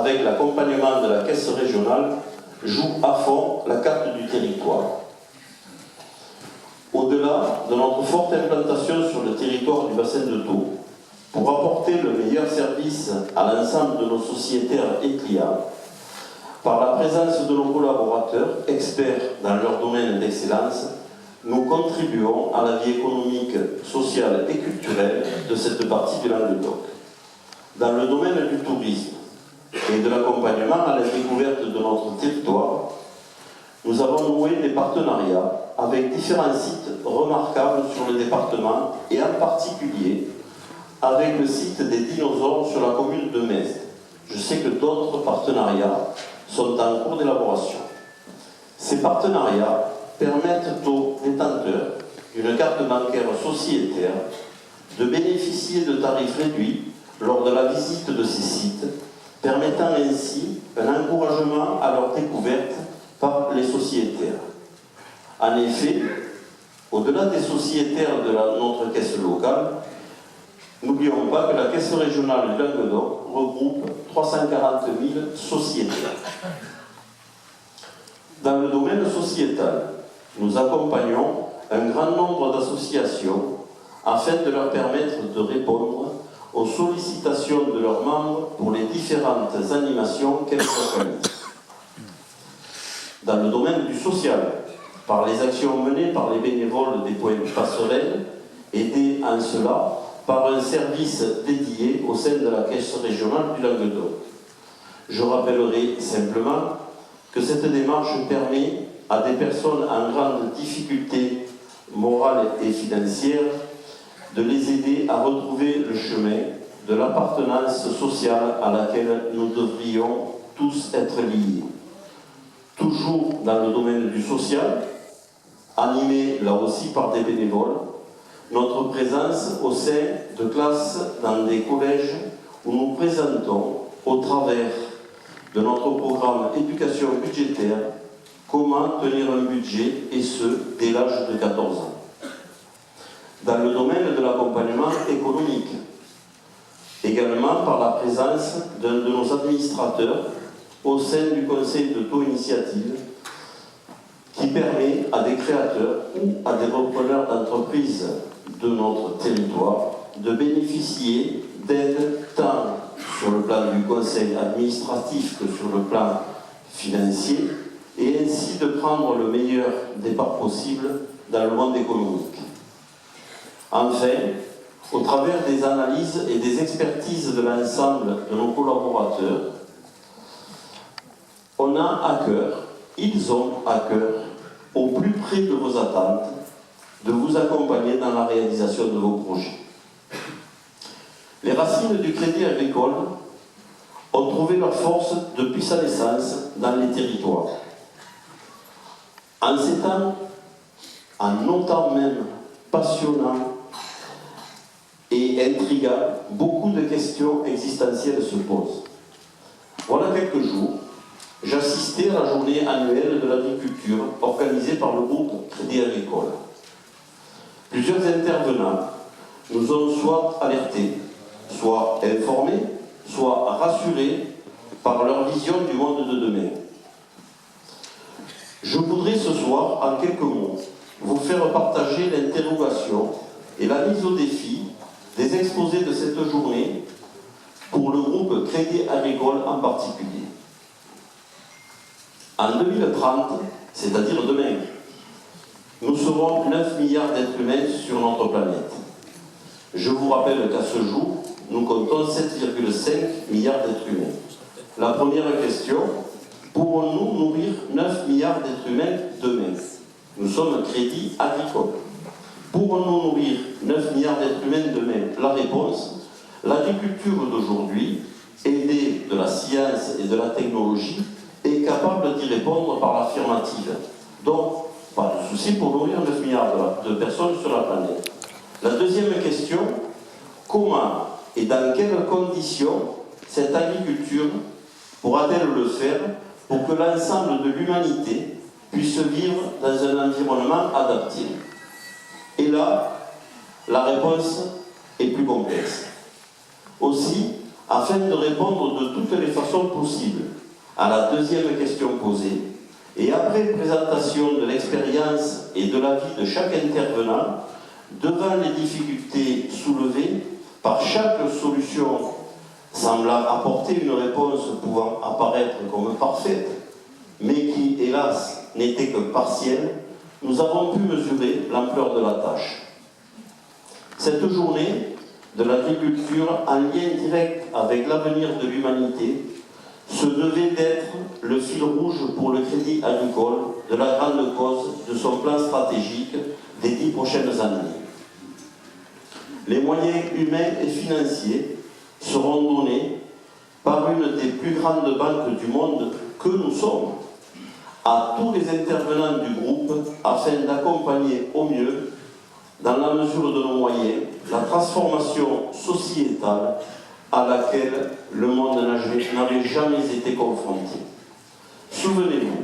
avec l'accompagnement de la Caisse régionale, joue à fond la carte du territoire. Au-delà de notre forte implantation sur le territoire du bassin de Thau, pour apporter le meilleur service à l'ensemble de nos sociétaires et clients, par la présence de nos collaborateurs, experts dans leur domaine d'excellence, nous contribuons à la vie économique, sociale et culturelle de cette partie du Languedoc. Dans le domaine du tourisme et de l'accompagnement à la découverte de notre territoire, nous avons noué des partenariats avec différents sites remarquables sur le département et en particulier avec le site des dinosaures sur la commune de Mesde. Je sais que d'autres partenariats sont en cours d'élaboration. Ces partenariats permettent aux détenteurs d'une carte bancaire sociétaire de bénéficier de tarifs réduits lors de la visite de ces sites, permettant ainsi un encouragement à leur découverte par les sociétaires. En effet, au-delà des sociétaires de notre caisse locale, n'oublions pas que la Caisse régionale du Languedoc regroupe 340 000 sociétaires. Dans le domaine sociétal, nous accompagnons un grand nombre d'associations afin de leur permettre de répondre aux sollicitations de leurs membres pour les différentes animations qu'elles organisent. Dans le domaine du social, par les actions menées par les bénévoles des points passerelles, aidés en cela par un service dédié au sein de la Caisse régionale du Languedoc. Je rappellerai simplement que cette démarche permet à des personnes en grande difficulté morale et financière de les aider à retrouver le chemin de l'appartenance sociale à laquelle nous devrions tous être liés. Toujours dans le domaine du social, animé là aussi par des bénévoles, notre présence au sein de classes dans des collèges où nous présentons au travers de notre programme éducation budgétaire comment tenir un budget et ce dès l'âge de 14 ans. Dans le domaine de l'accompagnement économique, également par la présence d'un de nos administrateurs au sein du conseil de Thau Initiative qui permet à des créateurs ou à des repreneurs d'entreprises de notre territoire de bénéficier d'aides tant sur le plan du conseil administratif que sur le plan financier et ainsi de prendre le meilleur des parts possibles dans le monde économique. Enfin, au travers des analyses et des expertises de l'ensemble de nos collaborateurs, on a à cœur, ils ont à cœur, au plus près de vos attentes, de vous accompagner dans la réalisation de vos projets. Les racines du Crédit Agricole ont trouvé leur force depuis sa naissance dans les territoires. En ces temps, en autant même passionnant et intrigant, beaucoup de questions existentielles se posent. Voilà quelques jours, j'assistais à la journée annuelle de l'agriculture organisée par le groupe Crédit Agricole. Plusieurs intervenants nous ont soit alertés, soit informés, soit rassurés par leur vision du monde de demain. Je voudrais ce soir, en quelques mots, vous faire partager l'interrogation et la mise au défi des exposés de cette journée pour le groupe Crédit Agricole en particulier. En 2030, c'est-à-dire demain, nous serons 9 milliards d'êtres humains sur notre planète. Je vous rappelle qu'à ce jour, nous comptons 7,5 milliards d'êtres humains. La première question, pourrons-nous nourrir 9 milliards d'êtres humains demain? Nous sommes Crédit Agricole. Pourrons-nous nourrir 9 milliards d'êtres humains demain? La réponse, l'agriculture d'aujourd'hui, aidée de la science et de la technologie, est capable d'y répondre par l'affirmative. Donc, pas de souci pour nourrir 9 milliards de personnes sur la planète. La deuxième question, comment et dans quelles conditions cette agriculture pourra-t-elle le faire pour que l'ensemble de l'humanité puisse vivre dans un environnement adapté? Et là, la réponse est plus complexe. Aussi, afin de répondre de toutes les façons possibles à la deuxième question posée, et après présentation de l'expérience et de l'avis de chaque intervenant, devant les difficultés soulevées par chaque solution semblant apporter une réponse pouvant apparaître comme parfaite, mais qui, hélas, n'était que partielle, nous avons pu mesurer l'ampleur de la tâche. Cette journée de l'agriculture, en lien direct avec l'avenir de l'humanité, se devait d'être le fil rouge pour le Crédit Agricole de la grande cause de son plan stratégique des 10 prochaines années. Les moyens humains et financiers seront donnés par une des plus grandes banques du monde que nous sommes à tous les intervenants du groupe afin d'accompagner au mieux, dans la mesure de nos moyens, la transformation sociétale à laquelle le monde n'avait jamais été confronté. Souvenez-vous,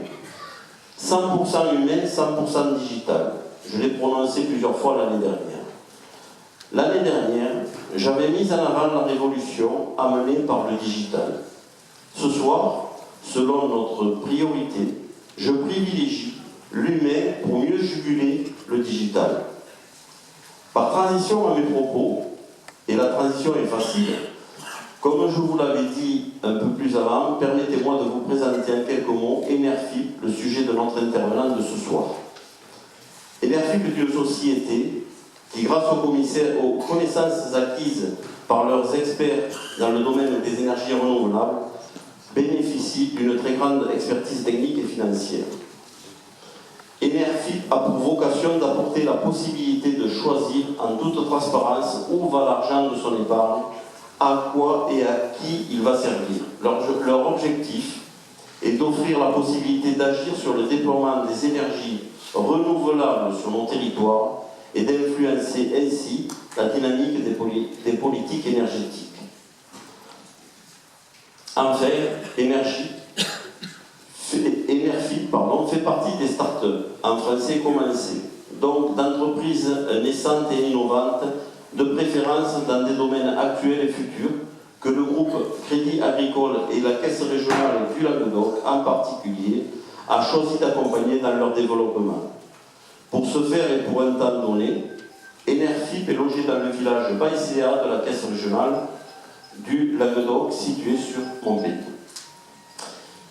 100% humain, 100% digital. Je l'ai prononcé plusieurs fois l'année dernière. L'année dernière, j'avais mis en avant la révolution amenée par le digital. Ce soir, selon notre priorité, je privilégie l'humain pour mieux juguler le digital. Par transition à mes propos, et la transition est facile, comme je vous l'avais dit un peu plus avant, permettez-moi de vous présenter en quelques mots Enerfip, le sujet de notre intervenant de ce soir. Enerfip est une société qui, grâce aux connaissances acquises par leurs experts dans le domaine des énergies renouvelables, bénéficie d'une très grande expertise technique et financière. Enerfip a pour vocation d'apporter la possibilité de choisir en toute transparence où va l'argent de son épargne, à quoi et à qui il va servir. Leur objectif est d'offrir la possibilité d'agir sur le déploiement des énergies renouvelables sur nos territoires et d'influencer ainsi la dynamique des politiques énergétiques. Enfin, Enerfip fait partie des start-up, en français commencées, donc d'entreprises naissantes et innovantes, de préférence dans des domaines actuels et futurs, que le groupe Crédit Agricole et la Caisse régionale du Languedoc en particulier a choisi d'accompagner dans leur développement. Pour ce faire et pour un temps donné, Enerfip est logé dans le village Baïséa de la Caisse régionale du Languedoc, situé sur Montpellier.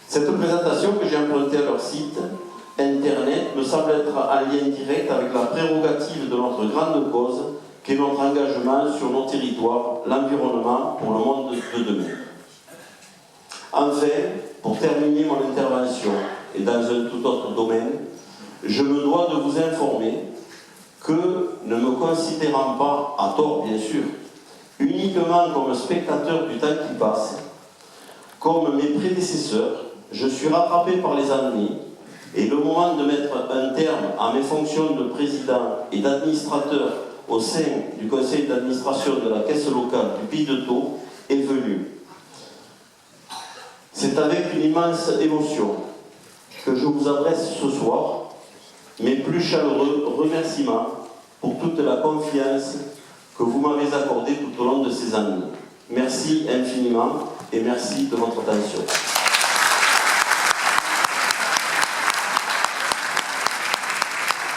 Cette présentation que j'ai empruntée à leur site internet me semble être en lien direct avec la prérogative de notre grande cause, qui est notre engagement sur nos territoires, l'environnement pour le monde de demain. Enfin, pour terminer mon intervention, et dans un tout autre domaine, je me dois de vous informer que, ne me considérant pas, à tort bien sûr, uniquement comme spectateur du temps qui passe, comme mes prédécesseurs, je suis rattrapé par les années et le moment de mettre un terme à mes fonctions de président et d'administrateur au sein du conseil d'administration de la caisse locale du Pays de Thau est venu. C'est avec une immense émotion que je vous adresse ce soir mes plus chaleureux remerciements pour toute la confiance que vous m'avez accordée tout au long de ces années. Merci infiniment et merci de votre attention.